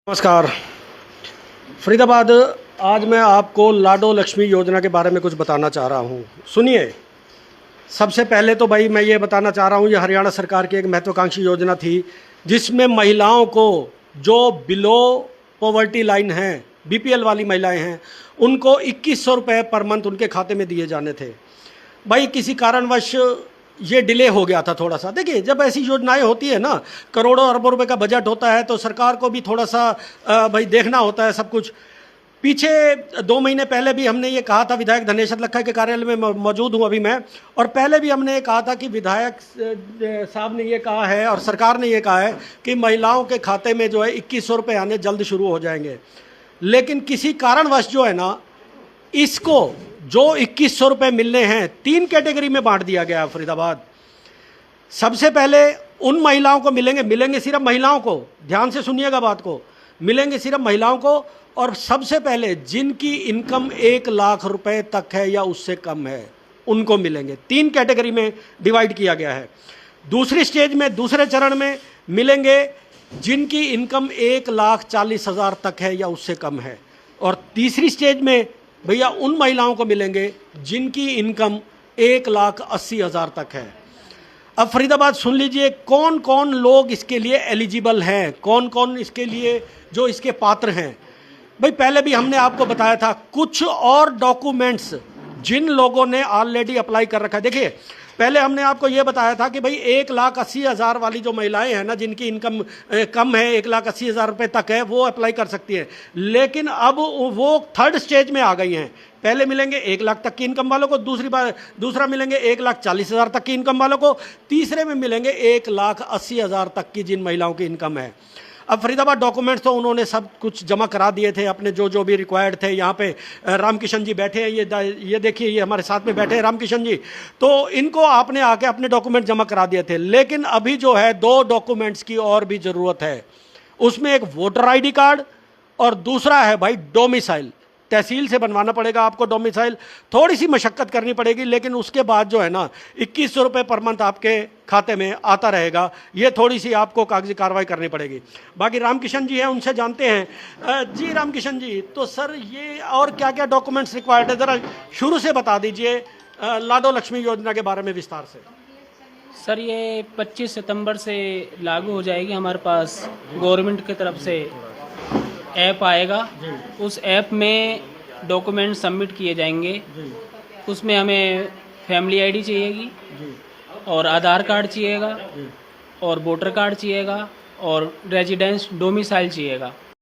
नमस्कार। फरीदाबाद आज मैं आपको लाडो लक्ष्मी योजना के बारे में कुछ बताना चाह रहा हूँ। सुनिए, सबसे पहले तो भाई मैं ये बताना चाह रहा हूँ, ये हरियाणा सरकार की एक महत्वाकांक्षी योजना थी जिसमें महिलाओं को जो बिलो पॉवर्टी लाइन हैं, बीपीएल वाली महिलाएं हैं, उनको 2100 रुपये पर मंथ उनके खाते में दिए जाने थे। भाई किसी कारणवश ये डिले हो गया था थोड़ा सा। देखिए, जब ऐसी योजनाएं होती है ना, करोड़ों अरबों रुपए का बजट होता है, तो सरकार को भी थोड़ा सा भाई देखना होता है सब कुछ। पीछे 2 महीने पहले भी हमने ये कहा था, विधायक धनेश लक्खा के कार्यालय में मौजूद हूँ अभी मैं, और पहले भी हमने ये कहा था कि विधायक साहब ने ये कहा है और सरकार ने ये कहा है कि महिलाओं के खाते में जो है 2100 रुपये आने जल्द शुरू हो जाएंगे। लेकिन किसी कारणवश जो है ना, इसको जो 2100 रुपये मिलने हैं 3 कैटेगरी में बांट दिया गया है फरीदाबाद। सबसे पहले उन महिलाओं को मिलेंगे सिर्फ महिलाओं को, ध्यान से सुनिएगा बात को, मिलेंगे सिर्फ महिलाओं को, और सबसे पहले जिनकी इनकम 1 लाख रुपए तक है या उससे कम है उनको मिलेंगे। 3 कैटेगरी में डिवाइड किया गया है। दूसरी स्टेज में, दूसरे चरण में मिलेंगे जिनकी इनकम 1,40,000 तक है या उससे कम है, और तीसरी स्टेज में भैया उन महिलाओं को मिलेंगे जिनकी इनकम 1,80,000 तक है। अब फरीदाबाद सुन लीजिए, कौन कौन लोग इसके लिए एलिजिबल हैं, कौन कौन इसके लिए जो इसके पात्र हैं। भाई पहले भी हमने आपको बताया था कुछ और डॉक्यूमेंट्स जिन लोगों ने ऑलरेडी अप्लाई कर रखा है। देखिए, पहले हमने आपको ये बताया था कि भाई 1,80,000 वाली जो महिलाएं हैं ना, जिनकी इनकम कम है, 1,80,000 रुपये तक है, वो अप्लाई कर सकती हैं। लेकिन अब वो थर्ड स्टेज में आ गई हैं। पहले मिलेंगे 1 लाख तक की इनकम वालों को, दूसरा मिलेंगे 1,40,000 तक की इनकम वालों को, तीसरे में मिलेंगे 1,80,000 तक की जिन महिलाओं की इनकम है। अब फरीदाबाद डॉक्यूमेंट्स तो उन्होंने सब कुछ जमा करा दिए थे अपने, जो भी रिक्वायर्ड थे। यहाँ पे रामकिशन जी बैठे हैं, ये देखिए, ये हमारे साथ में बैठे हैं रामकिशन जी। तो इनको आपने आके अपने डॉक्यूमेंट जमा करा दिए थे। लेकिन अभी जो है 2 डॉक्यूमेंट्स की और भी ज़रूरत है। उसमें एक वोटर आईडी कार्ड और दूसरा है भाई डोमिसाइल। तहसील से बनवाना पड़ेगा आपको डोमिसाइल, थोड़ी सी मशक्क़त करनी पड़ेगी, लेकिन उसके बाद जो है ना 2100 रुपये पर मंथ आपके खाते में आता रहेगा। ये थोड़ी सी आपको कागजी कार्रवाई करनी पड़ेगी। बाकी रामकिशन जी हैं, उनसे जानते हैं। जी रामकिशन जी, तो सर ये और क्या क्या डॉक्यूमेंट्स रिक्वायर्ड है, ज़रा शुरू से बता दीजिए लाडो लक्ष्मी योजना के बारे में विस्तार से। सर ये 25 सितंबर से लागू हो जाएगी। हमारे पास गवर्नमेंट की तरफ से ऐप आएगा, उस ऐप में डॉक्यूमेंट सबमिट किए जाएंगे। उसमें हमें फैमिली आईडी चाहिएगी और आधार कार्ड चाहिएगा और वोटर कार्ड चाहिएगा और रेजिडेंस डोमिसाइल चाहिएगा।